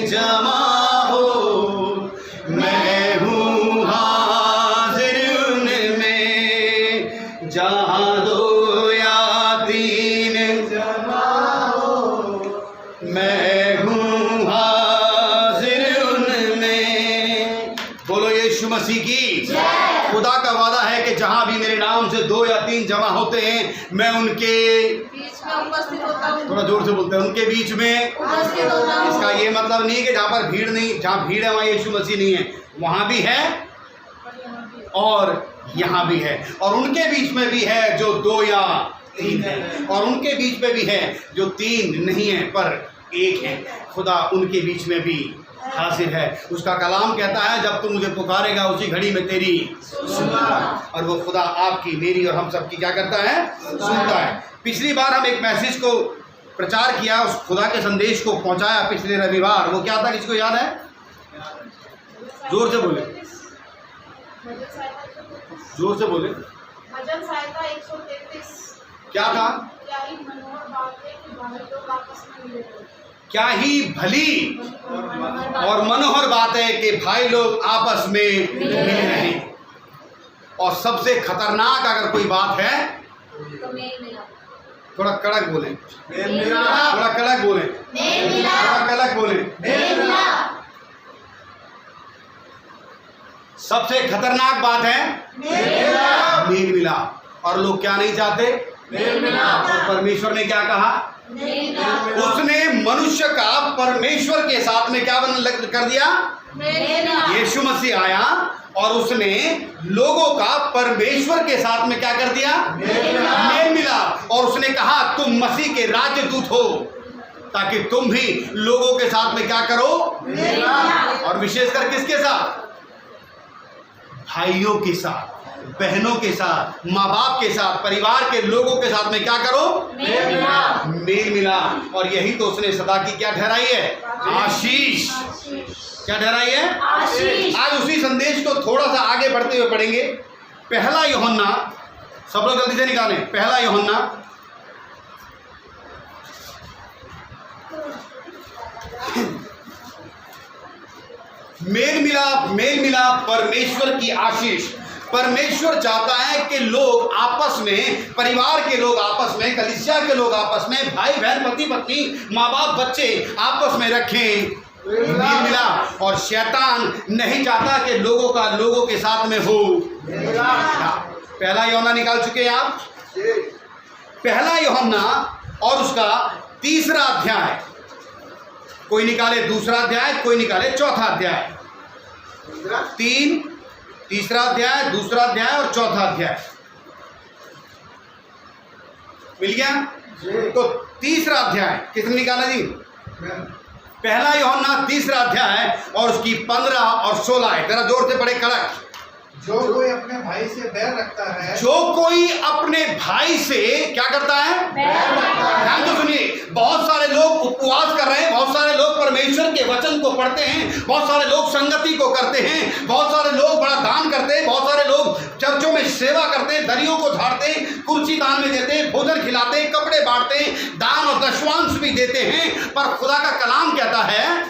जमा हो, मैं हूँ हाजिर उनमें, जहाँ दो या तीन जमा हो, मैं हूँ हाजिर उनमें। बोलो यीशु मसीह की। खुदा का वादा है कि जहाँ भी मेरे नाम से 2 या 3 जमा होते हैं, मैं उनके बीच में उपस्थित होता हूँ। थोड़ा जोर से बोलते हैं, उनके बीच में उपस्थित होता हूँ। इसका ये मतलब नहीं कि जहाँ पर भीड़ नहीं, जहाँ भीड़ है वहाँ यीशु मसीह नहीं है, वहाँ भी है और यहाँ भी है, और उनके बीच में भी है जो 2 या 3 है, और उनके बीच में भी है जो 3 नहीं है पर 1 है। खुदा उनके बीच में भी हाजिर है। उसका कलाम कहता है, जब तू मुझे पुकारेगा उसी घड़ी में तेरी सुनूंगा। और वो खुदा आपकी, मेरी और हम सब की क्या करता है? सुनता है। पिछली बार हम एक मैसेज को प्रचार किया, उस खुदा के संदेश को पहुंचाया पिछले रविवार। वो क्या था, किसको याद है? जोर से बोले, जोर से बोले। भजन सहायता 133। क्या था? क्या ही मनोहर बात है कि भाई लोग आपस में मिले रहे। क्या ही भली और मनोहर बात है कि भाई लोग आपस में मिले रहें। और सबसे खतरनाक अगर कोई बात है, तो मेल मिला। थोड़ा कड़क बोले, थोड़ा कड़क बोले, थोड़ा कड़क बोले। सबसे खतरनाक बात है मेल मिलाप। और लोग क्या नहीं चाहते? मेल मिलाप। और परमेश्वर ने क्या कहा? उसने मनुष्य का परमेश्वर के साथ में क्या कर दिया? यीशु मसीह आया और उसने लोगों का परमेश्वर के साथ में क्या कर दिया? मेल मिलाप। और उसने कहा तुम मसीह के राजदूत हो, ताकि तुम भी लोगों के साथ में क्या करो? और विशेषकर किसके साथ? भाइयों के साथ, बहनों के साथ, माँ बाप के साथ, परिवार के लोगों के साथ में क्या करो? मेल मिला। और यही तो उसने सदा की क्या ठहराई है? आशीष। क्या ठहराई है? आशीष। आज उसी संदेश को थोड़ा सा आगे बढ़ते हुए पढ़ेंगे। 1 यूहन्ना, सब लोग जल्दी से निकालें। 1 यूहन्ना मेल मिलाप, मेल मिलाप, परमेश्वर की आशीष। परमेश्वर चाहता है कि लोग आपस में, परिवार के लोग आपस में, कलीसिया के लोग आपस में, भाई बहन, पति पत्नी, माँ बाप, बच्चे आपस में रखें मेल मिलाप। और शैतान नहीं चाहता कि लोगों का लोगों के साथ में हो। 1 यूहन्ना निकाल चुके हैं आप? 1 यूहन्ना और उसका 3रा अध्याय। कोई निकाले 2रा अध्याय, कोई निकाले 4था अध्याय। 3रा अध्याय, 2रा अध्याय और 4था अध्याय मिल गया? तो 3रा अध्याय किसने निकाला जी? 1 यूहन्ना 3रा अध्याय और उसकी 15 और 16 है। जरा जोर से पढ़े, कड़क। जो कोई अपने भाई से बैर रखता है, जो कोई अपने भाई से क्या करता है? ध्यान तो सुनिए। बहुत सारे लोग उपवास कर रहे हैं, बहुत सारे लोग परमेश्वर के वचन को पढ़ते हैं, बहुत सारे लोग संगति को करते हैं, बहुत सारे लोग बड़ा दान करते हैं, बहुत सारे लोग चर्चों में सेवा करते हैं, दरियों को झाड़ते हैं, कुर्सी दान में देते हैं, भोजन खिलाते हैं, कपड़े बांटते हैं, दान और दशवांश भी देते हैं। पर खुदा का कलाम कहता है,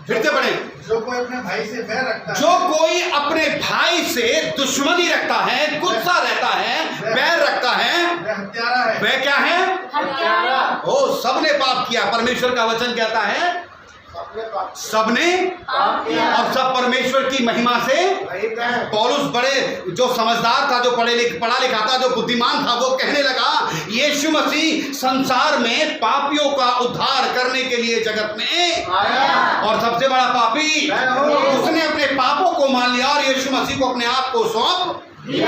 फिर से पढ़े, जो कोई अपने भाई से बैर रखता है, जो कोई अपने भाई से दुश्मनी रखता है, गुस्सा रहता है, बैर रखता है, वह हत्यारा है। वह क्या है? हत्यारा। ओ, सबने पाप किया। परमेश्वर का वचन कहता है सबने और सब परमेश्वर की महिमा से। पौलुस बड़े जो समझदार था, जो पढ़ा लिखा था, जो बुद्धिमान था, वो कहने लगा यीशु मसीह संसार में पापियों का उद्धार करने के लिए जगत में आया, और सबसे बड़ा पापी उसने अपने पापों को मान लिया और यीशु मसीह को अपने आप को सौंप दिया।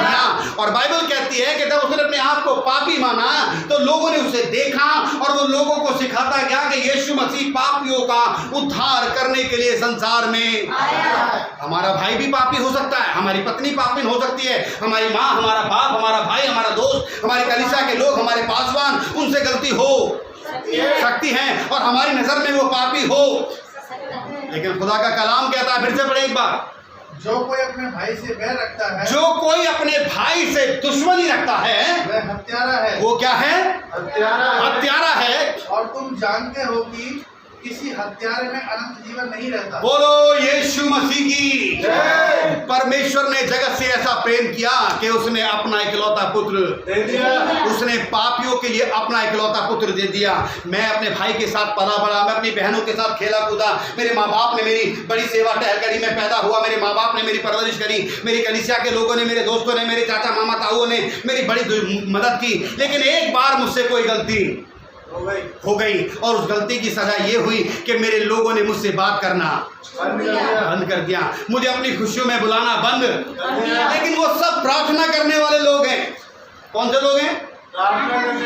और बाइबल कहती है कि जब उसने अपने आप को पापी माना तो लोगों ने उसे देखा और वो लोगों को सिखाता गया कि यीशु मसीह पापियों का उद्धार करने के लिए संसार में आया। हमारा भाई भी पापी हो सकता है, हमारी पत्नी पापी हो सकती है, हमारी माँ, हमारा बाप, हमारा भाई, हमारा दोस्त, हमारे कलीसिया के लोग, हमारे पासवान, उनसे गलती हो सकती है और हमारी नजर में वो पापी हो। लेकिन खुदा का कलाम कहता है, फिर से पढ़े एक बार, जो कोई अपने भाई से बैर रखता है, जो कोई अपने भाई से दुश्मनी रखता है, वह हत्यारा है। वो क्या है? हत्यारा हत्यारा है। और तुम जानते हो कि किसी हत्यारे में अनंत जीवन नहीं रहता। बोलो यीशु मसीह की। परमेश्वर ने जगत से ऐसा प्रेम किया कि उसने अपना इकलौता पुत्र दे दिया। उसने पापियों के लिए अपना इकलौता पुत्र दे दिया। मैं अपने भाई के साथ पला बड़ा, मैं अपनी बहनों के साथ खेला कूदा, मेरे माँ बाप ने मेरी बड़ी सेवा टहल करी, मैं पैदा हुआ, मेरे माँ बाप ने मेरी परवरिश करी, मेरी कलीसिया के लोगों ने, मेरे दोस्तों ने, मेरे चाचा मामा ताऊओं ने मेरी बड़ी मदद की। लेकिन एक बार मुझसे कोई गलती हो गई और उस गलती की सजा ये हुई कि मेरे लोगों ने मुझसे बात करना बंद कर दिया, मुझे अपनी खुशियों में बुलाना बंद। लेकिन वो सब प्रार्थना करने वाले लोग हैं। कौन से लोग हैं?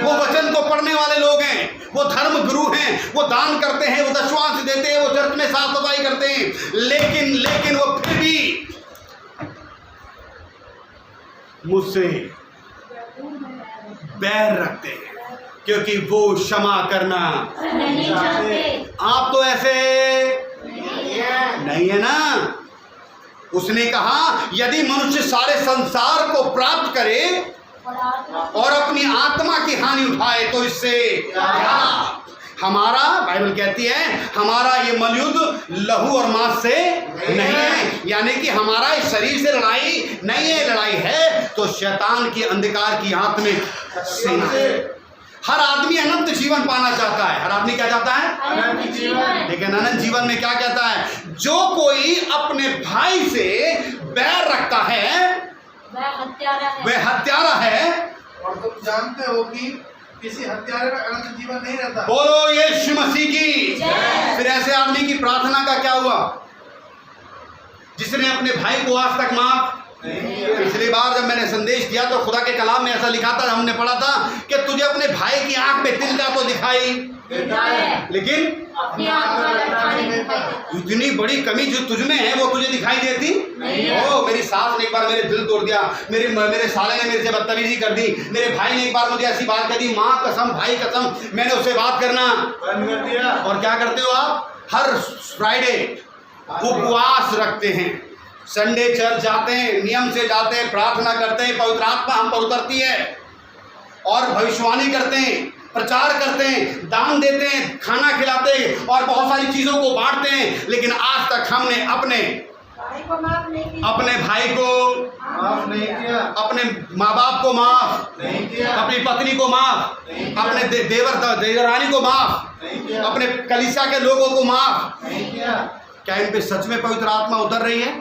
वो वचन को पढ़ने वाले लोग हैं, वो धर्म गुरु हैं, वो दान करते हैं, वो दशवांश देते हैं, वो चर्च में साफ सफाई करते हैं। लेकिन वो फिर भी मुझसे बैर रखते हैं क्योंकि वो क्षमा करना नहीं चाहते। आप तो ऐसे नहीं है ना। उसने कहा यदि मनुष्य सारे संसार को प्राप्त करे और अपनी आत्मा की हानि उठाए तो इससे क्या? हमारा बाइबल कहती है हमारा ये मलयुद्ध लहू और मांस से नहीं है, यानी कि हमारा इस शरीर से लड़ाई नहीं है, लड़ाई है तो शैतान की अंधकार की आत्मिक सेना से। हर आदमी अनंत जीवन पाना चाहता है। हर आदमी क्या चाहता है? अनंत जीवन। लेकिन अनंत जीवन में क्या कहता है? जो कोई अपने भाई से बैर रखता है वह हत्यारा है। और तुम जानते हो कि किसी हत्यारे में अनंत जीवन नहीं रहता। बोलो यीशु मसीह की। फिर ऐसे आदमी की प्रार्थना का क्या हुआ जिसने अपने भाई को आज तक माफ? पिछली बार जब मैंने संदेश दिया तो खुदा के कलाम में ऐसा लिखा था, हमने पढ़ा था कि तुझे अपने भाई की आंख में तिनका तो दिखाई लेकिन इतनी बड़ी कमी जो तुझ में है वो तुझे दिखाई देती नहीं। ओ मेरी सास ने एक बार मेरे दिल तोड़ दिया, मेरे साले ने मेरे से बदतमीजी कर दी, मेरे भाई ने एक बार मुझे ऐसी बात कह दी, माँ कसम भाई कसम मैंने उससे बात करना बंद कर दिया। और क्या करते हो आप? हर फ्राइडे उपवास रखते हैं, संडे चर्च जाते हैं, नियम से जाते हैं, प्रार्थना करते हैं, पवित्र आत्मा हम पर उतरती है और भविष्यवाणी करते हैं, प्रचार करते हैं, दान देते हैं, खाना खिलाते हैं और बहुत सारी चीज़ों को बांटते हैं। लेकिन आज तक हमने अपने भाई को माफ नहीं किया, अपने माँ बाप को माफ नहीं किया, अपनी पत्नी को माफ, अपने देवरानी को माफ, अपने कलीसिया के लोगों को माफ नहीं किया। क्या इन पे सच में पवित्र आत्मा उतर रही है?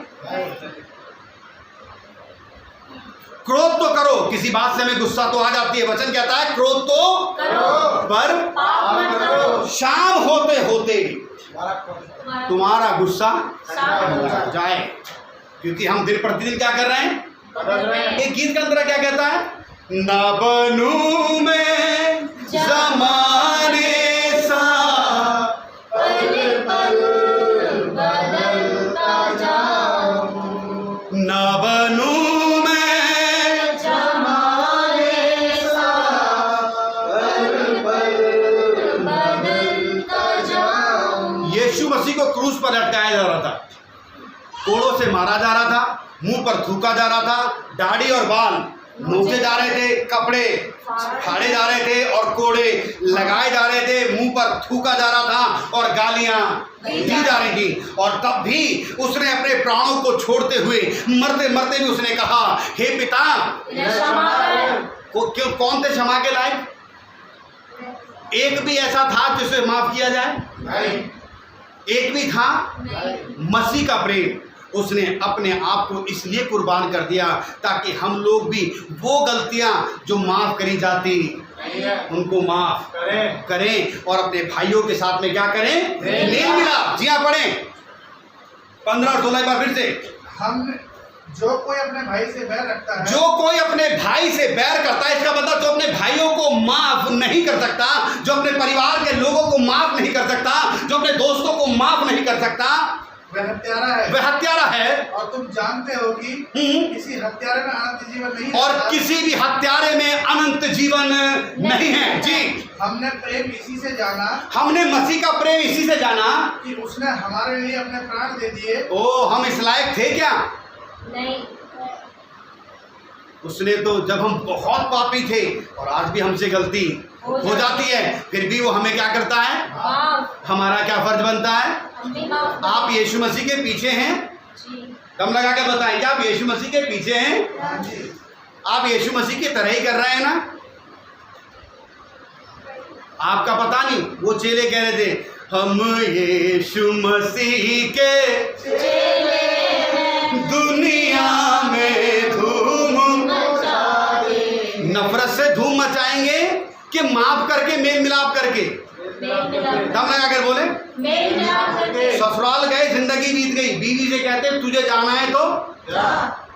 क्रोध तो करो, किसी बात से हमें गुस्सा तो आ जाती है। वचन कहता है क्रोध तो करो पर पाप मत करो, शाम होते होते तुम्हारा गुस्सा जाए। क्योंकि हम दिन प्रतिदिन क्या कर रहे हैं? एक गीत का अंदर क्या कहता है? ना बनूं मैं ज़माने सा, ना बनूं मैं ज़माने सा, यीशु मसीह को क्रूस पर लटकाया जा रहा था, कोड़ों से मारा जा रहा था, मुंह पर थूका जा रहा था, दाढ़ी और बाल नोचे जा रहे थे, कपड़े फाड़े जा रहे थे और कोड़े लगाए जा रहे थे, मुंह पर थूका जा रहा था और गालियां दी जा रही थी। और तब भी उसने अपने प्राणों को छोड़ते हुए मरते मरते भी उसने कहा हे पिता कौन थे क्षमा के लायक? एक भी ऐसा था जिसे माफ किया जाए? नहीं। एक भी था? मसीह का प्रेम। उसने अपने आप को इसलिए कुर्बान कर दिया ताकि हम लोग भी वो गलतियां जो माफ करी जाती उनको माफ करें और अपने भाइयों के साथ में क्या करें? मेल मिलाप। जी हाँ, पढ़ें 15 और 16 बार फिर से। हम जो कोई अपने भाई से बैर रखता है, जो कोई अपने भाई से बैर करता है, इसका मतलब जो अपने भाइयों को माफ नहीं कर सकता, जो अपने परिवार के लोगों को माफ नहीं कर सकता, जो अपने दोस्तों को माफ नहीं कर सकता, वह हत्यारा है। वह हत्यारा है। और तुम जानते हो कि किसी हत्यारे में अनंत जीवन नहीं है। और किसी भी हत्यारे में अनंत जीवन नहीं है। जी, हमने प्रेम इसी से जाना, हमने मसीह का प्रेम इसी से जाना कि उसने हमारे लिए अपने प्राण दे दिए। ओ, हम इस लायक थे क्या? नहीं। उसने तो जब हम बहुत पापी थे और आज भी हमसे गलती हो जाती है, फिर भी वो हमें क्या करता है? हमारा क्या फर्ज बनता है? आप यीशु मसीह के पीछे हैं? दम लगा के बताएं, क्या आप यीशु मसीह के पीछे हैं? आप यीशु मसीह की तरह ही कर रहे हैं ना? आपका पता नहीं, वो चेले कह रहे थे हम यीशु मसीह के दुनिया में धूम नफरत से धूम मचाएंगे कि माफ करके मेल मिलाप करके? दम लगा कर बोले। ससुराल गए, जिंदगी बीत गई, बीवी से कहते तुझे जाना है तो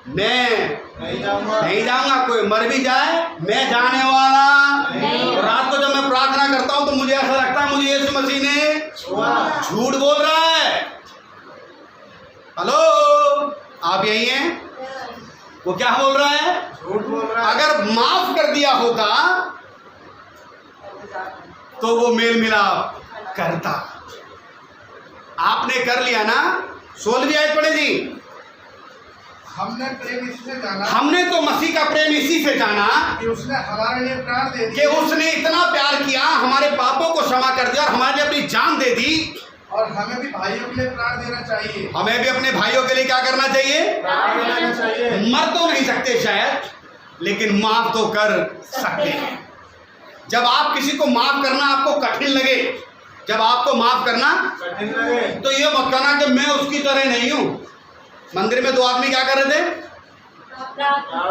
मैं नहीं जाऊंगा, कोई मर भी जाए मैं जाने वाला। और रात को जब मैं प्रार्थना करता हूं तो मुझे ऐसा लगता है मुझे यीशु मसीह ने झूठ बोल रहा है। हेलो, आप यही हैं? वो क्या बोल रहा है? झूठ बोल रहा है। अगर माफ कर दिया होता तो वो मेल मिलाप करता। आपने कर लिया ना। 16वीं आयत पढ़े जी। हमने प्रेम इसी से जाना, हमने तो मसीह का प्रेम इसी से जाना कि उसने हमारे लिए प्राण दे कि दिया, उसने इतना प्यार किया, हमारे पापों को क्षमा कर दिया और हमारे लिए अपनी जान दे दी। और हमें भी भाइयों के लिए प्राण देना चाहिए। हमें भी अपने भाइयों के लिए क्या करना चाहिए? प्राण देना चाहिए। मर तो नहीं सकते शायद, लेकिन माफ तो कर सकते हैं। जब आप किसी को माफ करना आपको कठिन लगे, जब आपको माफ करना कठिन लगे, तो ये मत करना कि मैं उसकी तरह नहीं हूं। मंदिर में 2 आदमी क्या कर रहे थे?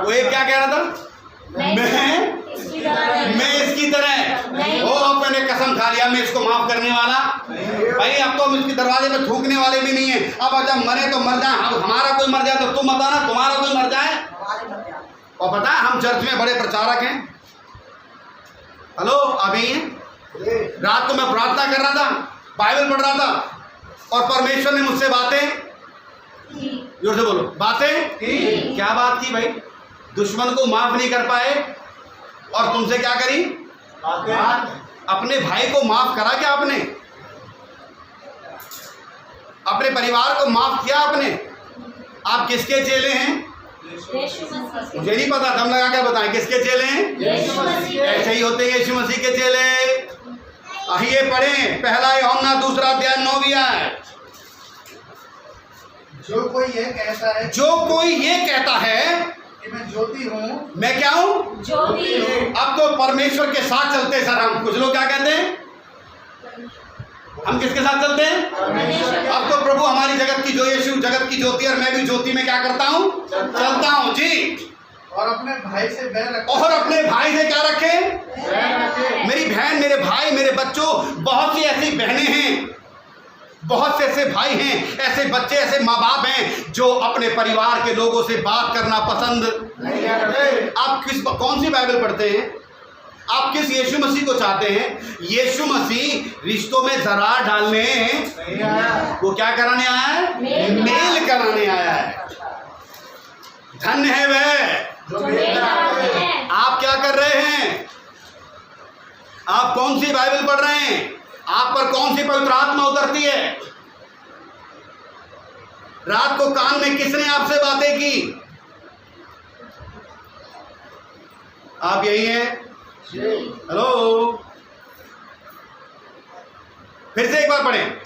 वो एक क्या कह रहा था? मैं इसकी तरह। ओ, मैंने कसम खा लिया मैं इसको माफ करने वाला। भाई अब तो हम इसके दरवाजे पे थूकने वाले भी नहीं है। अब जब मरे तो मर जाए, अब हमारा कोई मर जाए तो तुम बताना तुम्हारा कोई मर जाए। और पता है हम चर्च में बड़े प्रचारक हैं। हेलो, आप यही हैं? रात को मैं प्रार्थना कर रहा था, बाइबल पढ़ रहा था और परमेश्वर ने मुझसे बातें, जोर से बोलो, बातें क्या बात की भाई? दुश्मन को माफ नहीं कर पाए और तुमसे क्या करी? अपने भाई को माफ करा क्या आपने? अपने परिवार को माफ किया आपने? आप किसके चेले हैं? मुझे नहीं पता, दम लगा के बताएं किसके चेले हैं? ऐसे ही होते हैं यीशु मसीह के चेले। आइए पढ़ें, पहला यूहन्ना 2 अध्याय 9वीं आयत। जो कोई ये कहता है कि मैं ज्योति हूँ, मैं क्या हूँ? ज्योति हूँ। अब तो परमेश्वर के साथ चलते सर हम। कुछ लोग क्या कहते हैं? हम किसके साथ चलते हैं? अब तो प्रभु हमारी जगत की जो यीशु जगत की ज्योति, और मैं भी ज्योति में क्या करता हूँ? चलता हूँ जी। और अपने भाई से बैर रखे। और अपने भाई से क्या रखे? मेरी बहन, मेरे भाई, मेरे बच्चों, बहुत सी ऐसी बहनें हैं, बहुत से ऐसे भाई हैं, ऐसे बच्चे, ऐसे माँ बाप हैं जो अपने परिवार के लोगों से बात करना पसंद नहीं करते। आप कौन सी बाइबल पढ़ते हैं? आप किस यीशु मसीह को चाहते हैं? यीशु मसीह रिश्तों में दरार डालने नहीं आया, वो क्या कराने आया है? मेल कराने आया है। धन्य है वह जो मेल कराते हैं। आप क्या कर रहे हैं? आप कौन सी बाइबल पढ़ रहे हैं? आप पर कौन सी पवित्र आत्मा उतरती है? रात को कान में किसने आपसे बातें की? आप यही हैं? हेलो, फिर से एक बार पढ़ें।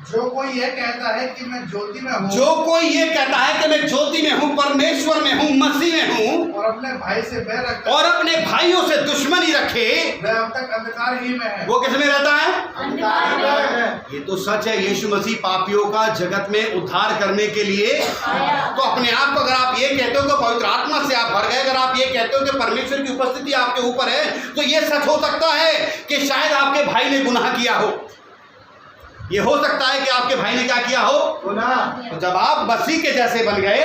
जो कोई ये कहता है कि मैं ज्योति में हूँ, जो कोई ये कहता है कि मैं ज्योति में हूँ, परमेश्वर में हूँ, मसीह में हूँ, और अपने भाई से बैर रखता और अपने भाइयों से दुश्मनी रखे, वह अब तक अंधकार ही में है। वो किस में रहता है? अंधकार में। ये तो सच है। यीशु मसीह पापियों का जगत में उद्धार करने के लिए तो अपने आप को, अगर आप ये कहते हो कि पवित्र आत्मा से आप भर गए, अगर आप ये कहते हो कि परमेश्वर की उपस्थिति आपके ऊपर है, तो ये सच हो सकता है कि शायद आपके भाई ने गुनाह किया हो। ये हो सकता है कि आपके भाई ने क्या किया हो? तो जब आप मसीह के जैसे बन गए,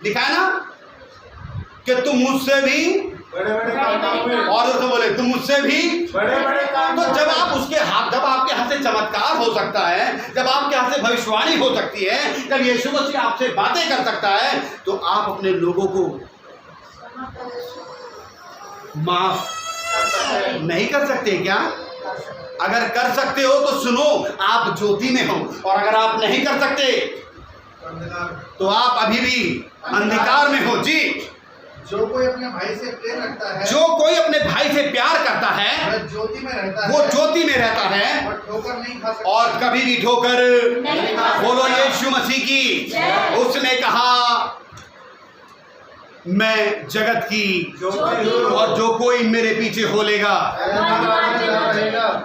लिखा है ना कि तुम मुझसे भी बड़े-बड़े काम, और तो बोले तुम मुझसे भी बड़े-बड़े काम। तो जब आप उसके हाथ, जब आपके हाथ से चमत्कार हो सकता है, जब आपके हाथ से भविष्यवाणी हो सकती है, जब यीशु मसीह आपसे बातें कर सकता है, तो आप अपने लोगों को माफ नहीं कर सकते क्या? अगर कर सकते हो तो सुनो, आप ज्योति में हो, और अगर आप नहीं कर सकते तो आप अभी भी अंधकार में हो जी। जो कोई अपने भाई से प्रेम रखता है, जो कोई अपने भाई से प्यार करता है, वह ज्योति में रहता है, वो ज्योति में रहता है और ठोकर नहीं खा सकता, और कभी भी ठोकर नहीं खा सकता। बोलो यीशु मसीह की। जय। उसने कहा मैं जगत की और जो कोई मेरे पीछे हो लेगा।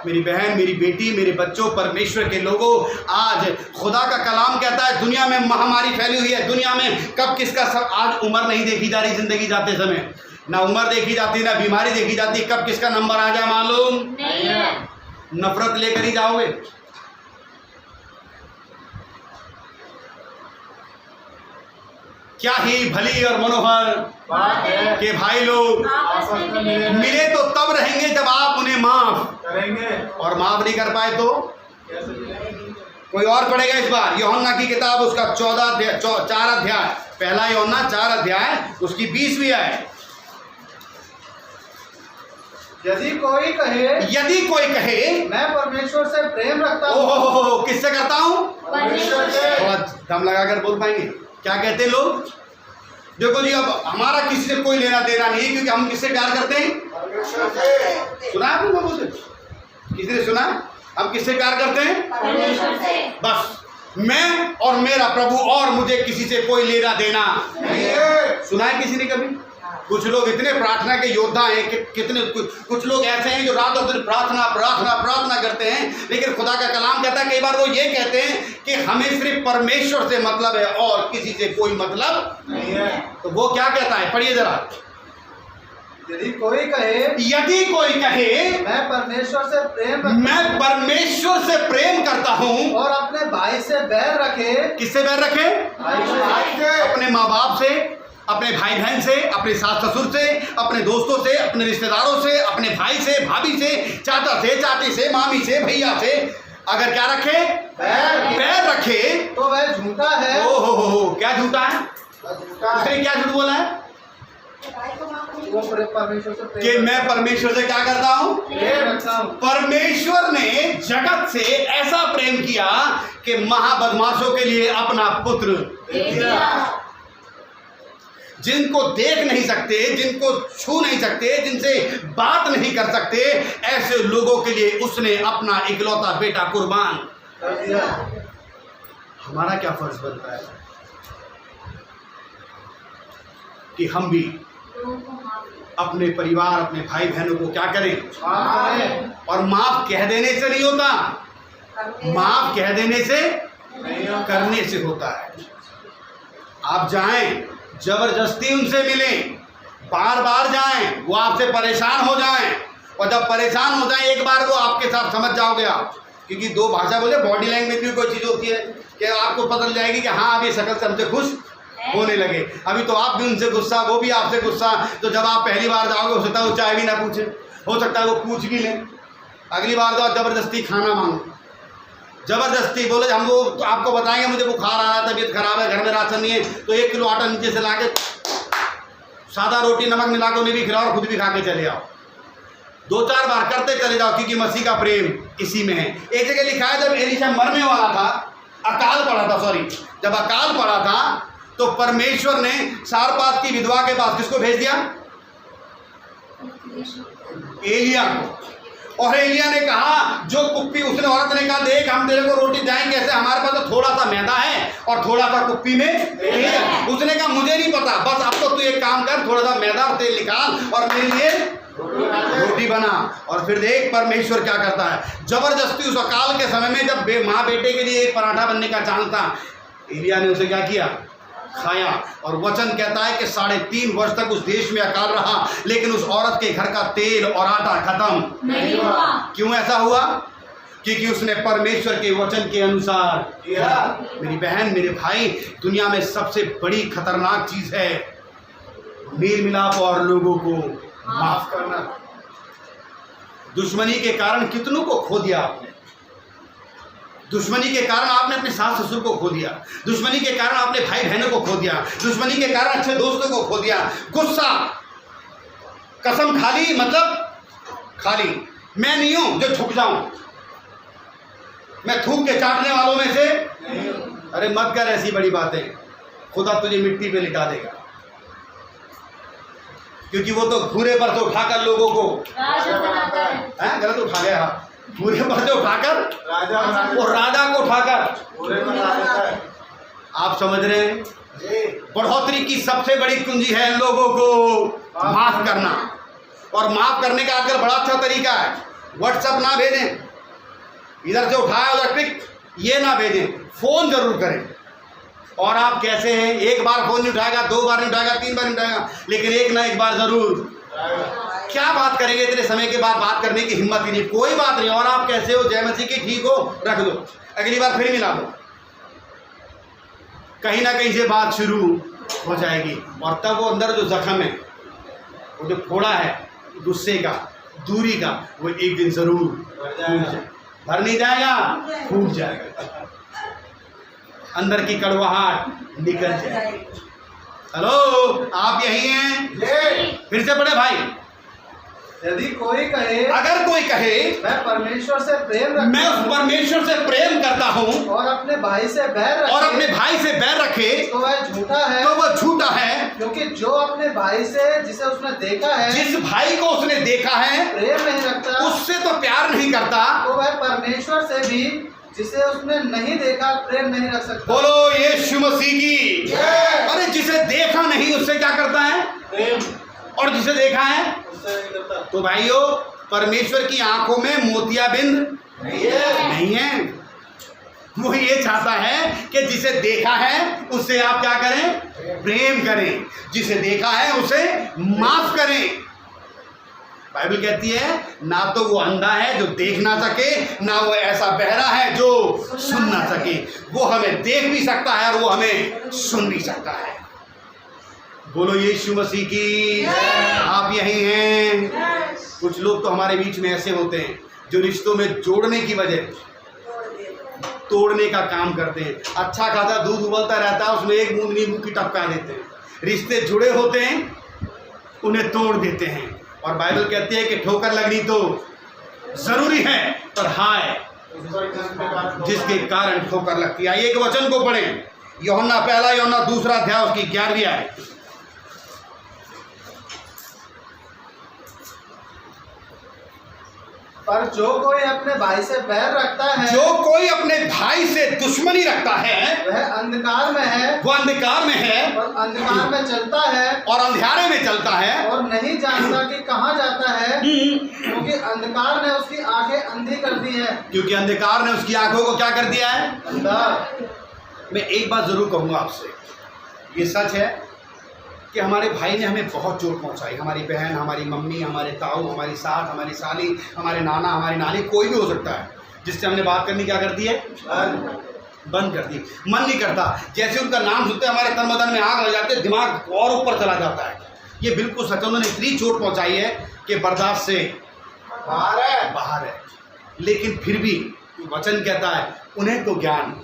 मेरी बहन, मेरी बेटी, मेरे बच्चों, परमेश्वर के लोगों, आज खुदा का कलाम कहता है दुनिया में महामारी फैली हुई है। दुनिया में कब किसका सब आज उम्र नहीं देखी जा रही, जिंदगी जाते समय ना उम्र देखी जाती, ना बीमारी देखी जाती, कब किसका नंबर आ जाए मालूम नहीं है। नफरत लेकर ही जाओगे। क्या ही भली और मनोहर बात है कि भाई लोग आपस में मिले मिले तो तब रहेंगे जब आप उन्हें माफ, करेंगे, और माफ नहीं कर पाए तो कैसे मिलेंगे? कोई और पढ़ेगा इस बार यूहन्ना की किताब, उसका 4 अध्याय, पहला यूहन्ना 4 अध्याय, उसकी 20वीं आयत। यदि कोई कहे मैं परमेश्वर से प्रेम रखता हूँ, ओहो, किससे करता हूँ? परमेश्वर से। थोड़ा दम लगाकर बोल पाएंगे? क्या कहते हैं लोग? देखो जी, अब हमारा किसी से कोई लेना देना नहीं है, क्योंकि हम किससे प्यार करते हैं? परमेश्वर से। सुना आपने लोगों से? किसी ने सुना? हम किससे प्यार करते हैं? परमेश्वर से। बस मैं और मेरा प्रभु, और मुझे किसी से कोई लेना देना नहीं है। सुना है किसी ने कभी? कुछ लोग इतने प्रार्थना के योद्धा हैं कि कितने कुछ लोग ऐसे हैं जो रात और दिन प्रार्थना प्रार्थना प्रार्थना करते हैं, लेकिन खुदा का कलाम कहता है कई बार वो ये कहते हैं कि हमें सिर्फ परमेश्वर से मतलब है और किसी से कोई मतलब नहीं है। तो वो क्या कहता है? पढ़िए जरा। यदि कोई कहे मैं परमेश्वर से प्रेम करता हूँ और अपने भाई से बैर रखे, किससे बैर रखे? भाई से, अपने माँ बाप से, अपने भाई बहन से, अपने सास ससुर से, अपने दोस्तों से, अपने रिश्तेदारों से, अपने भाई से, भाभी से, चाचा से, चाची से, मामी से, भैया से, अगर क्या रखे? बैर रखे, तो वह झूठा है। ओ क्या झूठा है? उसने क्या झूठ बोला है? वो परमेश्वर से कि प्रेम मैं परमेश्वर से क्या करता हूँ? रखता हूँ। परमेश्वर ने जगत से ऐसा प्रेम किया कि महाबदमाशों के लिए अपना पुत्र, जिनको देख नहीं सकते, जिनको छू नहीं सकते, जिनसे बात नहीं कर सकते, ऐसे लोगों के लिए उसने अपना इकलौता बेटा कुर्बान कर दिया। हमारा क्या फर्ज बनता है कि हम भी अपने परिवार, अपने भाई बहनों को क्या करें? और माफ कह देने से नहीं होता, माफ कह देने से करने से होता है। आप जाएं, जबरदस्ती उनसे मिलें, बार बार जाएं, वो आपसे परेशान हो जाएं, और जब परेशान हो जाएं एक बार वो आपके साथ समझ जाओगे आप, क्योंकि दो भाषा बोले, बॉडी लैंग्वेज में कोई चीज़ होती है कि आपको पता चल जाएगी कि हाँ अब ये शक्ल से हमसे खुश होने लगे। अभी तो आप भी उनसे गुस्सा, वो भी आपसे गुस्सा, तो जब आप पहली बार जाओगे हो सकता है वो चाय भी ना पूछे, हो सकता है वो पूछ भी लें। अगली बार जाओ जबरदस्ती खाना मांगो, जबरदस्ती बोले हम वो तो आपको बताएंगे मुझे बुखार आ रहा है, तबीयत खराब है, घर में राशन नहीं है, तो 1 किलो आटा नीचे से लाके सादा रोटी नमक मिला के उन्हें भी खिलाओ और खुद भी खा के चले आओ। 2-4 बार करते चले जाओ, क्योंकि मसीह का प्रेम इसी में है। एक जगह लिखा है जब एलीशा मरने वाला था, अकाल पड़ा था, जब अकाल पड़ा था तो परमेश्वर ने सारपात की विधवा के पास किसको भेज दिया? एलिया को। और एलिया ने कहा, जो कुप्पी, उसने औरत ने कहा देख हम तेरे को रोटी देंगे कैसे, हमारे पास तो थोड़ा सा मैदा है और थोड़ा सा कुप्पी में तेल है। उसने कहा मुझे नहीं पता, बस अब तो तू एक काम कर, थोड़ा सा मैदा और तेल निकाल और मेरे लिए रोटी बना। और फिर देख परमेश्वर क्या करता है, जबरदस्ती उस अकाल के समय में जब माँ बेटे के लिए पराठा बनने का चांस था, एलिया ने उसे क्या किया? खाया। और वचन कहता है कि 3.5 वर्ष तक उस देश में अकाल रहा, लेकिन उस औरत के घर का तेल और आटा खत्म नहीं हुआ। क्यों ऐसा हुआ? क्योंकि उसने परमेश्वर के वचन के अनुसार किया। मेरी बहन, मेरे भाई, दुनिया में सबसे बड़ी खतरनाक चीज है मेल मिलाप और लोगों को माफ करना। दुश्मनी के कारण कितनों को खो दिया आपने, दुश्मनी के कारण आपने अपने सास ससुर को खो दिया, दुश्मनी के कारण आपने भाई बहनों को खो दिया, दुश्मनी के कारण अच्छे दोस्तों को खो दिया। गुस्सा, कसम खाली, मतलब खाली। मैं नहीं हूं जो झुक जाऊं, मैं थूक के चाटने वालों में से अरे मत कर ऐसी बड़ी बातें, खुदा तुझे मिट्टी पे लिटा देगा। क्योंकि वो तो घूरे पर से उठाकर लोगों को राजा बनाता है। गलत उठा गया, घूरे पर से उठाकर राजा और राजा को उठाकर, पूरे बना देता है। आप समझ रहे हैं। जी बढ़ोतरी की सबसे बड़ी कुंजी है लोगों को माफ करना। और माफ करने का आजकल बड़ा अच्छा तरीका है, व्हाट्सएप ना भेजें, इधर से उठाया उधर क्लिक, ये ना भेजें, फोन जरूर करें। और आप कैसे हैं, एक बार फोन नहीं उठाएगा, 2 बार नहीं उठाएगा, 3 बार नहीं उठाएगा, लेकिन एक ना एक बार जरूर। क्या बात करेंगे, इतने समय के बाद बात करने की हिम्मत ही नहीं, कोई बात नहीं। और आप कैसे हो, जय मसीह की, ठीक हो, रख दो, अगली बार फिर मिला दो, कहीं ना कहीं से बात शुरू हो जाएगी। और तब वो अंदर जो जख्म है, वो जो फोड़ा है गुस्से का, दूरी का, वो एक दिन जरूर भर नहीं जाएगा, फूट जाएगा, अंदर की कड़वाहट निकल जाएगी। हेलो, आप यही हैं? फिर से पढ़े भाई। यदि कोई कहे, अगर कोई कहे मैं परमेश्वर से प्रेम रखता मैं उस परमेश्वर से प्रेम करता हूँ और अपने भाई से बैर रखे, और अपने भाई से बैर रखे, तो वह झूठा है, तो वह झूठा है। क्योंकि जो अपने भाई से जिसे उसने देखा है, जिस भाई को उसने देखा है, प्रेम नहीं रखता, उससे तो प्यार नहीं करता, तो वह परमेश्वर से भी जिसे उसने नहीं देखा प्रेम नहीं रख सकता। बोलो यीशु मसीह की। अरे जिसे देखा नहीं उससे क्या करता है प्रेम, और जिसे देखा है उससे नहीं करता। तो भाइयों, परमेश्वर की आंखों में मोतियाबिंद नहीं है। वो ये चाहता है कि जिसे देखा है उससे आप क्या करें, प्रेम करें, जिसे देखा है उसे माफ करें। बाइबल कहती है ना तो वो अंधा है जो देख ना सके, ना वो ऐसा बहरा है जो सुन ना सके। वो हमें देख भी सकता है और वो हमें सुन भी सकता है। बोलो यीशु मसीह की। आप यही हैं। कुछ लोग तो हमारे बीच में ऐसे होते हैं जो रिश्तों में जोड़ने की वजह तोड़ने का काम करते हैं। अच्छा खासा दूध उबलता रहता है, उसमें एक बूंद नींबू की टपका देते हैं। रिश्ते जुड़े होते हैं, उन्हें तोड़ देते हैं। और बाइबल कहती है कि ठोकर लगनी तो जरूरी है, पर हाय जिसके कारण ठोकर लगती है। आइए एक वचन को पढ़ें, यूहन्ना 1 यूहन्ना 2 अध्याय उसकी 11वीं आयत। पर जो कोई अपने भाई से बैर रखता है, जो कोई अपने भाई से दुश्मनी रखता है, वह अंधकार में है, वो अंधकार में है, और अंधकार में चलता है, और अंधेरे में चलता है, और नहीं जानता कि कहाँ जाता है, क्योंकि अंधकार ने उसकी आंखें अंधी कर दी है। क्योंकि अंधकार ने उसकी आंखों को क्या कर दिया है, अंधा। मैं एक बात जरूर कहूँगा आपसे, ये सच है कि हमारे भाई ने हमें बहुत चोट पहुंचाई। हमारी बहन, हमारी मम्मी, हमारे ताऊ, हमारी सास, हमारी साली, हमारे नाना, हमारी नानी, कोई भी हो सकता है जिससे हमने बात करनी क्या कर दी है, बंद कर दी। मन नहीं करता, जैसे उनका नाम सुनते हमारे तन बदन में आग लग जाती है, दिमाग और ऊपर चला जाता है। ये बिल्कुल सच, उन्होंने इतनी चोट पहुँचाई है कि बर्दाश्त से बाहर है। लेकिन फिर भी वचन कहता है उन्हें तो ज्ञान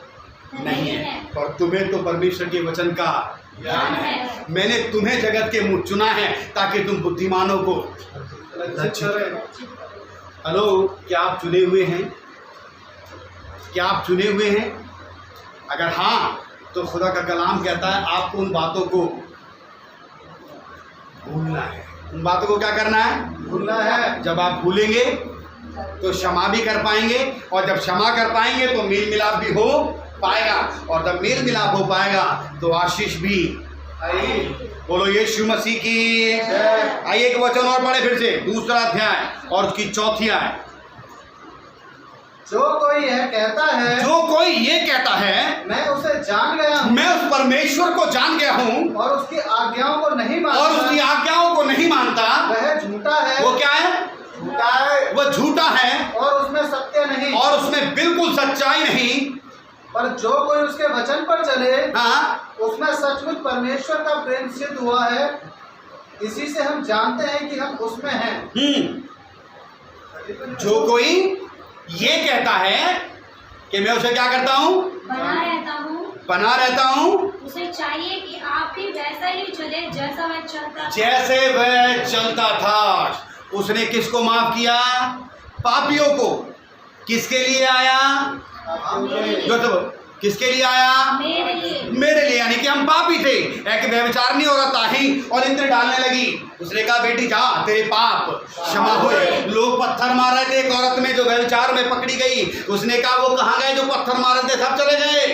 नहीं है, और तुम्हें तो परमेश्वर के वचन का ज्ञान है। मैंने तुम्हें जगत के मुंह चुना है ताकि तुम बुद्धिमानों को लज्जित करें। हेलो, क्या आप चुने हुए हैं? क्या आप चुने हुए हैं? अगर हाँ, तो खुदा का कलाम कहता है आपको उन बातों को भूलना है। उन बातों को क्या करना है, भूलना है। जब आप भूलेंगे तो क्षमा भी कर पाएंगे, और जब क्षमा कर पाएंगे तो मेल मिलाप भी हो पाएगा, और जब मेल मिलाप हो पाएगा तो आशीष भी आई। बोलो यीशु मसीह की। आइए एक वचन और पढ़े फिर से, 2 अध्याय और उसकी 4वीं आयत। जो कोई यह कहता है, जो कोई ये कहता है मैं उसे जान गया हूँ, मैं उस परमेश्वर को जान गया हूँ, और उसकी आज्ञाओं को नहीं मानता, और उसकी आज्ञाओं को नहीं मानता, वह झूठा है। वो क्या है, झूठा है, वो झूठा है, और उसमें सत्य नहीं, और उसमें बिल्कुल सच्चाई नहीं। पर जो कोई उसके वचन पर चले, हाँ, उसमें सचमुच परमेश्वर का प्रेम सिद्ध हुआ है। इसी से हम जानते हैं कि हम उसमें हैं। जो कोई ये कहता है कि मैं उसे क्या करता हूँ, बना रहता हूँ, उसे चाहिए कि आप भी वैसा ही चले जैसा वह चलता था। जैसे वह चलता था। उसने किसको माफ किया, पापियों को। किसके लिए आया, जो तो किसके लिए आया? मेरे लिए, यानी कि हम पापी थे। एक व्यभिचारिणी औरत आई और इत्र डालने लगी। उसने कहा बेटी जा, तेरे पाप क्षमा हुए। लोग पत्थर मार रहे थे एक औरत में जो व्यभिचार में पकड़ी गई। उसने कहा वो कहाँ गए जो पत्थर मार रहे थे? सब चले गए।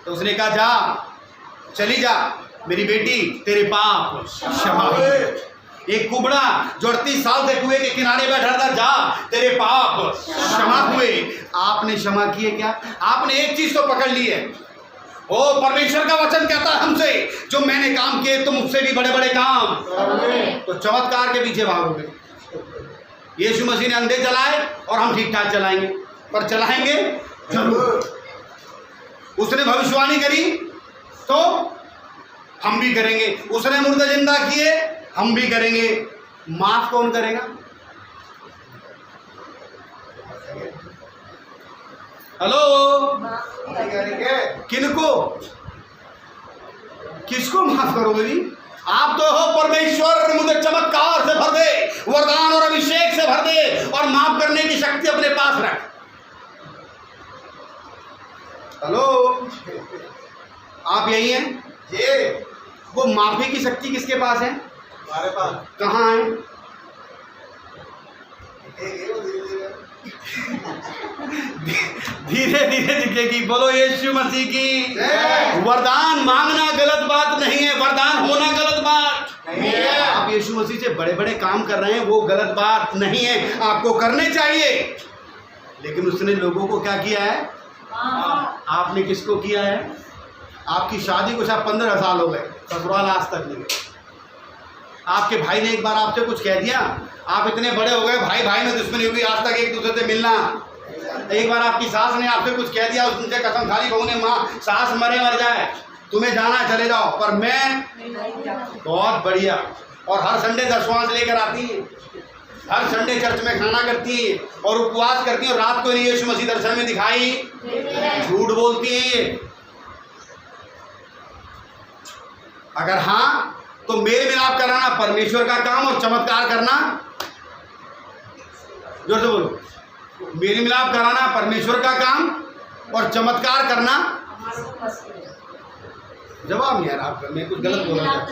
तो उसने कहा जा, चली जा मेरी बेटी, तेरे पाप क्षमा हुए। एक कुबड़ा जो 38 साल से कुएं के किनारे बैठा था, जा तेरे पाप क्षमा हुए। आपने क्षमा किए क्या? आपने एक चीज तो पकड़ ली है। ओ परमेश्वर का वचन कहता है हमसे, जो मैंने काम किए तुम मुझसे भी बड़े बड़े काम तो चमत्कार के पीछे भागोगे। यीशु मसीह ने अंधे चलाए और हम ठीक ठाक चलाएंगे, पर चलाएंगे जरूर। उसने भविष्यवाणी करी तो हम भी करेंगे। उसने मुर्दा जिंदा किए, हम भी करेंगे। माफ कौन करेगा? हेलो, किनको, किसको माफ करोगे जी? आप तो हो परमेश्वर मुझे चमत्कार से भर दे, वरदान और अभिषेक से भर दे और माफ करने की शक्ति अपने पास रख। हेलो, आप यही हैं ये? वो माफी की शक्ति किसके पास है? हमारे पास। कहाँ है? धीरे धीरे दिखेगी। बोलो यीशु मसीह की। वरदान मांगना गलत बात नहीं है, वरदान होना गलत बात नहीं है। आप यीशु मसीह से बड़े बड़े काम कर रहे हैं, वो गलत बात नहीं है, आपको करने चाहिए। लेकिन उसने लोगों को क्या किया है? आपने किसको किया है? आपकी शादी को शायद 15 साल हो गए, ससुराल आज तक नहीं गए। आपके भाई ने एक बार आपसे कुछ कह दिया, आप इतने बड़े हो गए, भाई भाई में दुश्मनी होगी, आज तक एक दूसरे से मिलना। एक बार आपकी सास ने आपसे कुछ कह दिया, उनसे कसम खाली बहू ने, माँ सास मरे मर जाए, तुम्हें जाना है चले जाओ, पर मैं बहुत बढ़िया। और हर संडे दशवांश लेकर आती है, हर संडे चर्च में खाना करती है और उपवास करती है, और रात को यीशु मसीह दर्शन में दिखाई झूठ बोलती है। अगर हाँ तो मेल मिलाप कराना परमेश्वर का काम और चमत्कार करना, जोर से बोलो, मेल मिलाप कराना परमेश्वर का काम और चमत्कार करना। जवाब नहीं यार आपका, मैं कुछ गलत बोल रहा था।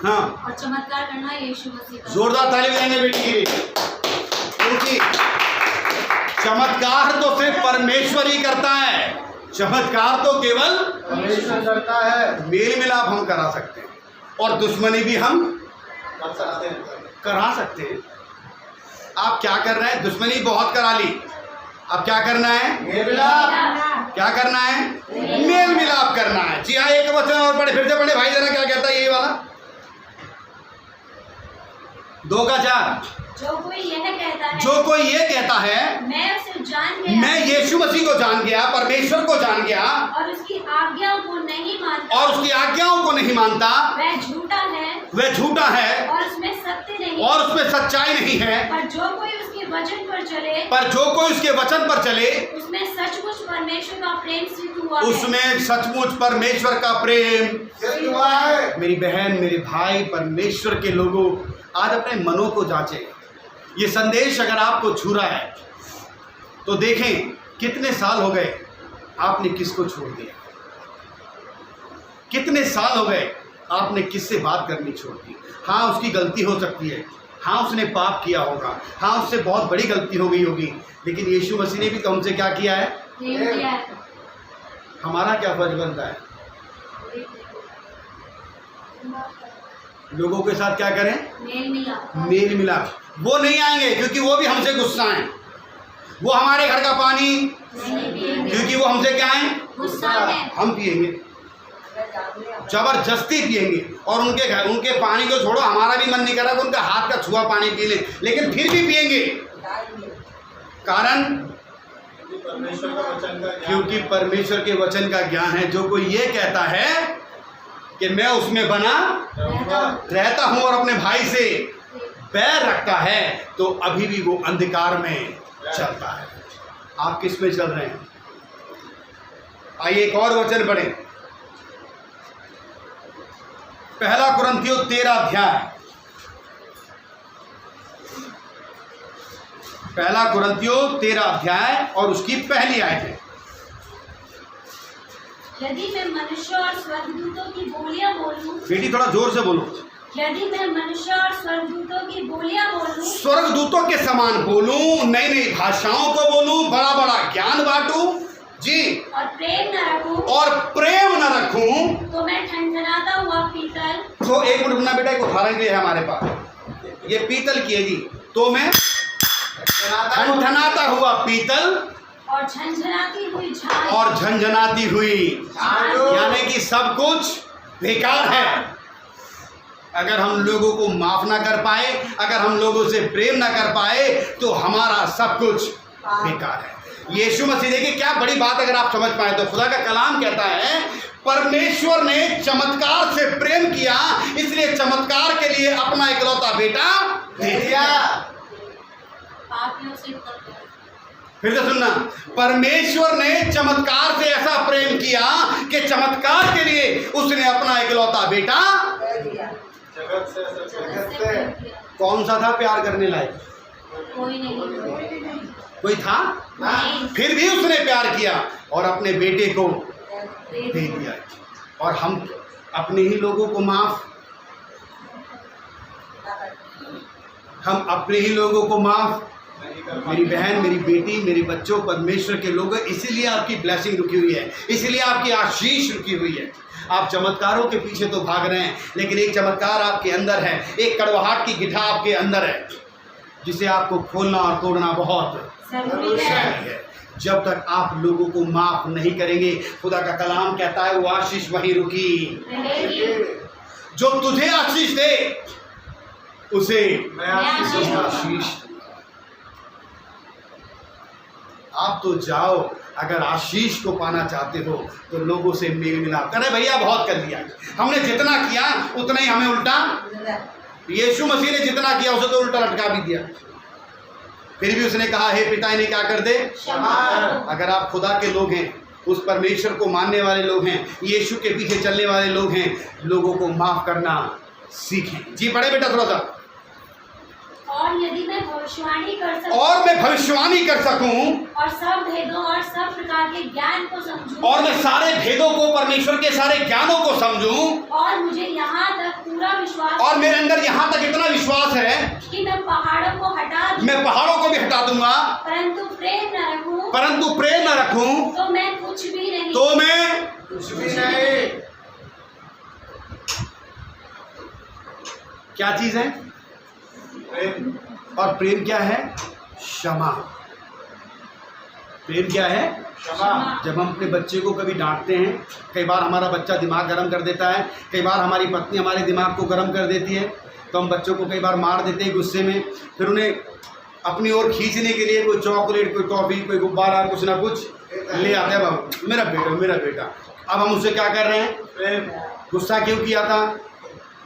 हाँ, और चमत्कार करना यीशु मसीह का। जोरदार ताली बजाएंगे बेटी, क्योंकि चमत्कार तो सिर्फ परमेश्वर ही करता है, चमत्कार तो केवल परमेश्वर करता है। मेल मिलाप हम करा सकते हैं और दुश्मनी भी हम करा सकते हैं। आप क्या कर रहे हैं? दुश्मनी बहुत करा ली, अब क्या करना है? मेल मिलाप। क्या करना है? मेल मिलाप करना है। जी हाँ, एक वचन और पढ़े, फिर से पढ़े भाई जरा, क्या कहता है यही वाला 2:4। जो कोई ये कहता है मैं उसे जान गया, मैं यीशु मसीह को जान गया, परमेश्वर को जान गया और उसकी आज्ञाओं को नहीं मानता, वह झूठा है और उसमें सच्चाई नहीं है। पर जो कोई उसके वचन पर चले उसमें सचमुच परमेश्वर का प्रेम सिद्ध हुआ है। उसमें सचमुच परमेश्वर का प्रेम सिद्ध हुआ है। मेरी बहन, मेरे भाई, परमेश्वर के लोगों, आज अपने मनों को जांचें। ये संदेश अगर आपको छू रहा है तो देखें कितने साल हो गए आपने किसको छोड़ दिया, कितने साल हो गए आपने किससे बात करनी छोड़ दी। हाँ, उसकी गलती हो सकती है, हाँ उसने पाप किया होगा, हाँ उससे बहुत बड़ी गलती हो गई होगी, लेकिन यीशु मसीह ने भी तो हमसे क्या किया है? हमारा क्या फर्ज बनता है? लोगों के साथ क्या करें? मेल मिलाप। वो नहीं आएंगे क्योंकि वो भी हमसे गुस्सा हैं। वो हमारे घर का पानी क्योंकि वो हमसे क्या है? गुस्सा है। हम पिएंगे, जबरदस्ती पिएंगे, और उनके पानी को छोड़ो, हमारा भी मन नहीं कर रहा कि उनका हाथ का छुआ पानी पी ले, लेकिन फिर भी पिएंगे। कारण क्योंकि परमेश्वर के वचन का ज्ञान है। जो कोई ये कहता है कि मैं उसमें बना रहता हूं और अपने भाई से बैर रखता है, तो अभी भी वो अंधकार में चलता है। आप किस में चल रहे हैं? आइए एक और वचन पढ़ें, 1 कुरिन्थियों 13 अध्याय, 1 कुरिन्थियों 13 अध्याय और उसकी पहली आयत है। यदि मैं मनुष्य और स्वर्गदूतों की बोलियां बोलूं, बेटी थोड़ा जोर से बोलो। यदि मैं मनुष्य और स्वर्गदूतों की बोलियां बोलूं, स्वर्गदूतों के समान बोलूं, नई नई भाषाओं को बोलूं, बड़ा बड़ा ज्ञान बांटूं जी, और प्रेम न रखूं, न रखूं, तो मैं ठनठनाता हुआ पीतल। तो एक मिनट रुकना बेटा, एक उदाहरण के लिए है हमारे पास, ये पीतल की है जी। तो मैं ठनठनाता हुआ पीतल और झंझनाती हुई झाल, और झंझनाती हुई, यानी कि सब कुछ बेकार है। अगर हम लोगों को माफ ना कर पाए, अगर हम लोगों से प्रेम ना कर पाए, तो हमारा सब कुछ बेकार है। यीशु मसीह, देखिए क्या बड़ी बात अगर आप समझ पाए तो। खुदा का कलाम कहता है परमेश्वर ने चमत्कार से प्रेम किया, इसलिए चमत्कार के लिए अपना इकलौता बेटा दे दिया। पापियों से प्यार। फिर से सुनना, परमेश्वर ने चमत्कार से ऐसा प्रेम किया कि चमत्कार के लिए उसने अपना इकलौता बेटा। जगत से कौन सा था प्यार करने लायक? कोई नहीं, कोई था? नहीं। फिर भी उसने प्यार किया और अपने बेटे को दे दे दिया। और हम अपने ही लोगों को माफ, हम अपने ही लोगों को माफ, मेरी बहन, मेरी बेटी, मेरे बच्चों, परमेश्वर के लोग, इसीलिए आपकी ब्लेसिंग रुकी हुई है, इसीलिए आपकी आशीष रुकी हुई है। आप चमत्कारों के पीछे तो भाग रहे हैं, लेकिन एक चमत्कार आपके अंदर है, एक कड़वाहट की गिठा आपके अंदर है, जिसे आपको खोलना और तोड़ना बहुत जरूरी है। है। जब तक आप लोगों को माफ नहीं करेंगे, खुदा का कलाम कहता है वो आशीष वहीं रुकी। जो तुझे आशीष दे उसे मैं आशीष आशीष। आप तो जाओ, अगर आशीष को पाना चाहते हो तो लोगों से मेल मिलाप करें। भैया बहुत कर दिया, हमने जितना किया उतना ही हमें उल्टा, यीशु मसीह ने जितना किया उसे तो उल्टा लटका भी दिया। फिर भी उसने कहा हे पिता इन्हें क्या कर दे। अगर आप खुदा के लोग हैं, उस परमेश्वर को मानने वाले लोग हैं, यीशु के पीछे चलने वाले लोग हैं, लोगों को माफ करना सीखें। जी पढ़े बेटा थोड़ा सा। और यदि मैं भविष्यवाणी कर सकूं, और मैं भविष्यवाणी कर सकूं, और सब भेदों और सब प्रकार के ज्ञान को समझूं, और मैं सारे भेदों को, परमेश्वर के सारे ज्ञानों को समझूं, और मुझे यहाँ तक पूरा विश्वास, और मेरे अंदर यहाँ तक इतना विश्वास है कि मैं पहाड़ों को हटा दूं, मैं पहाड़ों को भी हटा दूंगा, परंतु प्रेम न रखूं, परंतु प्रेम न रखूं, तो मैं कुछ भी नहीं। तो मैं कुछ भी नहीं। क्या चीज है? प्रेम। और प्रेम क्या है? क्षमा। प्रेम क्या है? क्षमा। जब हम अपने बच्चे को कभी डांटते हैं, कई बार हमारा बच्चा दिमाग गर्म कर देता है, कई बार हमारी पत्नी हमारे दिमाग को गर्म कर देती है, तो हम बच्चों को कई बार मार देते हैं गुस्से में। फिर उन्हें अपनी ओर खींचने के लिए कोई चॉकलेट, कोई टॉफी, कोई गुब्बारा, कुछ ना कुछ ले आते हैं। बाबू मेरा बेटा, मेरा बेटा। अब हम उससे क्या कर रहे हैं? प्रेम। गुस्सा क्यों किया था?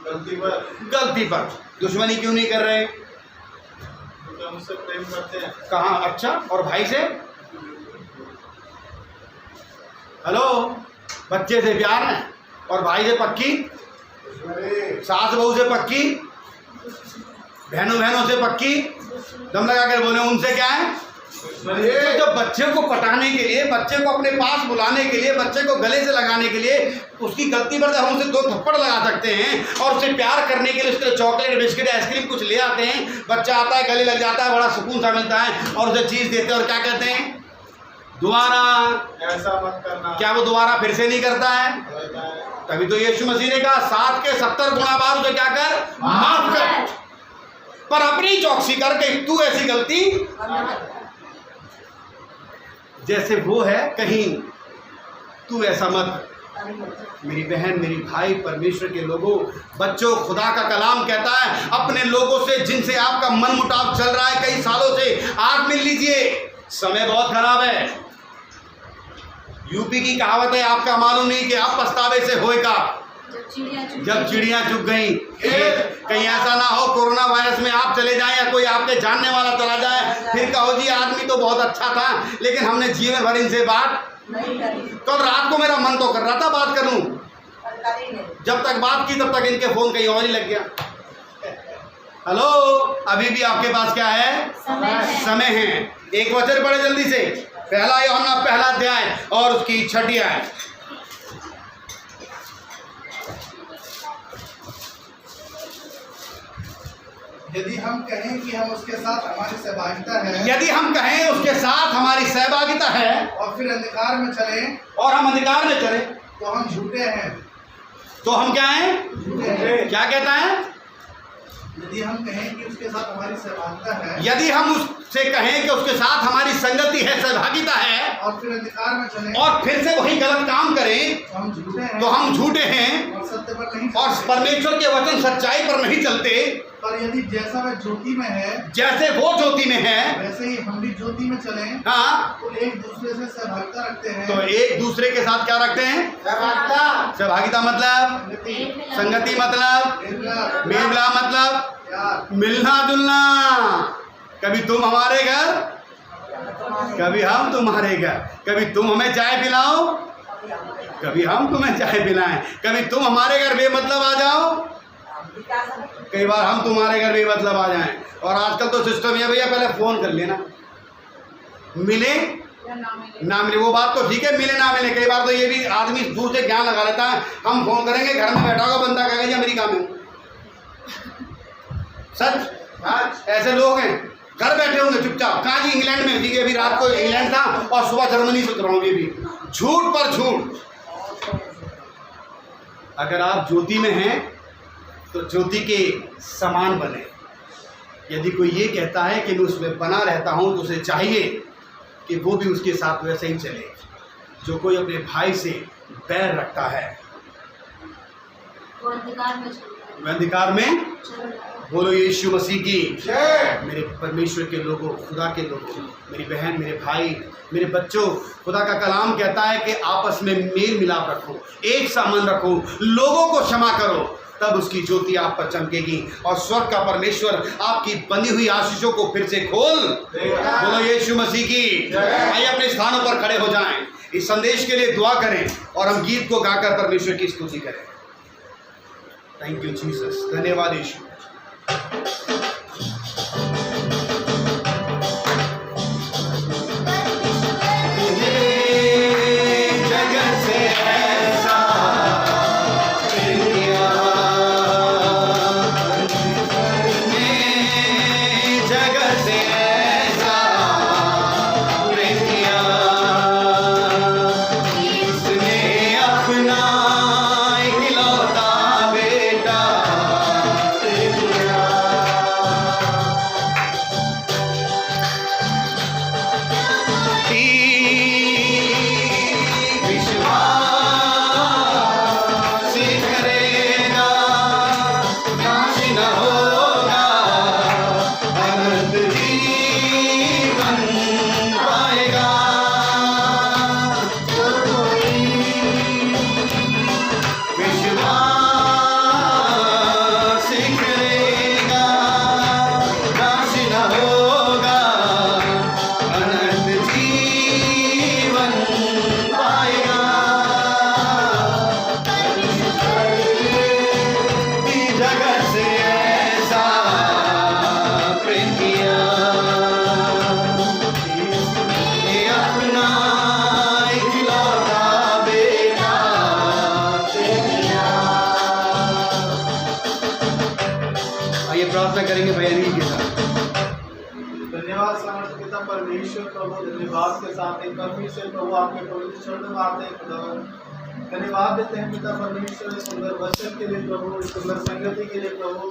गलती पर। दुश्मनी क्यों नहीं कर रहे? क्योंकि हम उससे प्रेम करते हैं। कहाँ? अच्छा, और भाई से? हेलो, बच्चे से प्यार है और भाई से पक्की, सास बहू से पक्की, बहनों से पक्की, दम लगा कर बोले उनसे क्या है? तो जब बच्चे को पटाने के लिए, बच्चे को अपने पास बुलाने के लिए, बच्चे को गले से लगाने के लिए, उसकी गलती पर हम उसे 2 थप्पड़ लगा सकते हैं, और उसे प्यार करने के लिए उसके चॉकलेट, बिस्किट, आइसक्रीम कुछ ले आते हैं, बच्चा आता है, गले लग जाता है, बड़ा सुकून सा मिलता है, और उसे चीज़ देते हैं और क्या कहते हैं? दोबारा ऐसा मत करना। क्या वो दोबारा फिर से नहीं करता है? तभी तो यीशु मसीह ने कहा 7 के 70 गुणा बार उसे क्या कर? माफ कर। पर अपनी चौकसी करके तू ऐसी गलती जैसे वो है कहीं तू ऐसा मत। मेरी बहन, मेरी भाई, परमेश्वर के लोगों, बच्चों, खुदा का कलाम कहता है अपने लोगों से जिनसे आपका मन मुटाव चल रहा है कई सालों से, आज मिल लीजिए। समय बहुत खराब है। यूपी की कहावत है, आपका मालूम नहीं कि आप पछतावे से होएगा जब चिड़ियां चुग गई। कहीं ऐसा ना हो कोरोना वायरस में आप चले जाएं या कोई आपके जानने वाला चला जाए, फिर कहो जी आदमी तो बहुत अच्छा था, लेकिन हमने जीवन भर इनसे बात नहीं करी। कल रात को मेरा मन तो कर रहा था बात करूं, जब तक बात की तब तक इनके फोन कहीं और ही लग गया। हेलो, अभी भी आपके पास क्या है? समय है। एक वचन पढ़े जल्दी से, 1 यूहन्ना 1 अध्याय और उसकी 6 आयत। यदि हम कहें कि हम उसके साथ हमारी सहभागिता है, यदि हम कहें उसके साथ हमारी सहभागिता है और फिर अंधकार में चलें, और हम अंधकार में चले, तो हम झूठे हैं। तो हम क्या हैं? झूठे हैं। क्या कहता है? यदि हम कहें कि उसके साथ हमारी सहभागिता है, यदि हम उससे कहें कि उसके साथ हमारी संगति है, सहभागिता है, और फिर अंधकार में चलें, और फिर से वही गलत काम करें, तो हम झूठे हैं। तो हम झूठे हैं और सत्य पर नहीं और चलते। परमेश्वर के वचन सच्चाई पर नहीं चलते। पर यदि जैसा वह ज्योति में है, जैसे वो ज्योति में है, वैसे ही हम भी ज्योति में चलें, हाँ, तो एक दूसरे से सहभागिता रखते हैं। तो एक दूसरे के साथ क्या रखते हैं? सहभागिता, सहभागिता मतलब संगति, संगति, मतलब मिलना, मेल मिलाप, मतलब प्यार। मिलना जुलना। कभी तुम हमारे घर, कभी हम तुम्हारे घर, कभी तुम हमें चाय पिलाओ, कभी हम तुम्हें चाय पिलाएं, कभी तुम हमारे घर बेमतलब आ जाओ, कई बार हम तुम्हारे घर बेमतलब आ जाएं। और आजकल तो सिस्टम है भैया, पहले फोन कर लेना, मिले ना मिले, वो बात तो ठीक है, मिले ना मिले। कई बार तो ये भी आदमी दूर से ज्ञान लगा लेता है, हम फोन करेंगे, घर में बैठा होगा बंदा, कहेगा जी अमेरिका में हूँ। सच, ऐसे लोग हैं, घर बैठे होंगे चुपचाप, कहाँ जी? इंग्लैंड में जी, अभी रात को इंग्लैंड था और सुबह जर्मनी से उतरा हूँ। ये भी झूठ पर झूठ। अगर आप ज्योति में हैं तो ज्योति के समान बने। यदि कोई ये कहता है कि मैं उसमें बना रहता हूँ, तो उसे चाहिए कि वो भी उसके साथ वैसे ही चले। जो कोई अपने भाई से बैर रखता है वो अंधकार में चल रहा है। वह अंधकार में, चल रहा है। बोलो यीशु मसीह की जय। मेरे परमेश्वर के लोगों, खुदा के लोगों, मेरी बहन, मेरे भाई, मेरे बच्चों, खुदा का कलाम कहता है कि आपस में मेल मिलाप रखो, एक सा मन रखो, लोगों को क्षमा करो, तब उसकी ज्योति आप पर चमकेगी और स्वर्ग का परमेश्वर आपकी बंधी हुई आशीषों को फिर से खोल देगा। बोलो यीशु मसीह की। आइए अपने स्थानों पर खड़े हो जाएं, इस संदेश के लिए दुआ करें और हम गीत को गाकर परमेश्वर की स्तुति करें। थैंक यू जीसस, धन्यवाद यीशु। प्रार्थना करेंगे बयानी के साथ। धन्यवाद समर्थ पिता परमेश्वर प्रभु, धन्यवाद के साथ एक बार फिर से प्रभु आपके पवित्र चरणों में आते हैं खुदा। धन्यवाद देते हैं पिता परमेश्वर, सुंदर वचन के लिए प्रभु, सुंदर संगति के लिए प्रभु।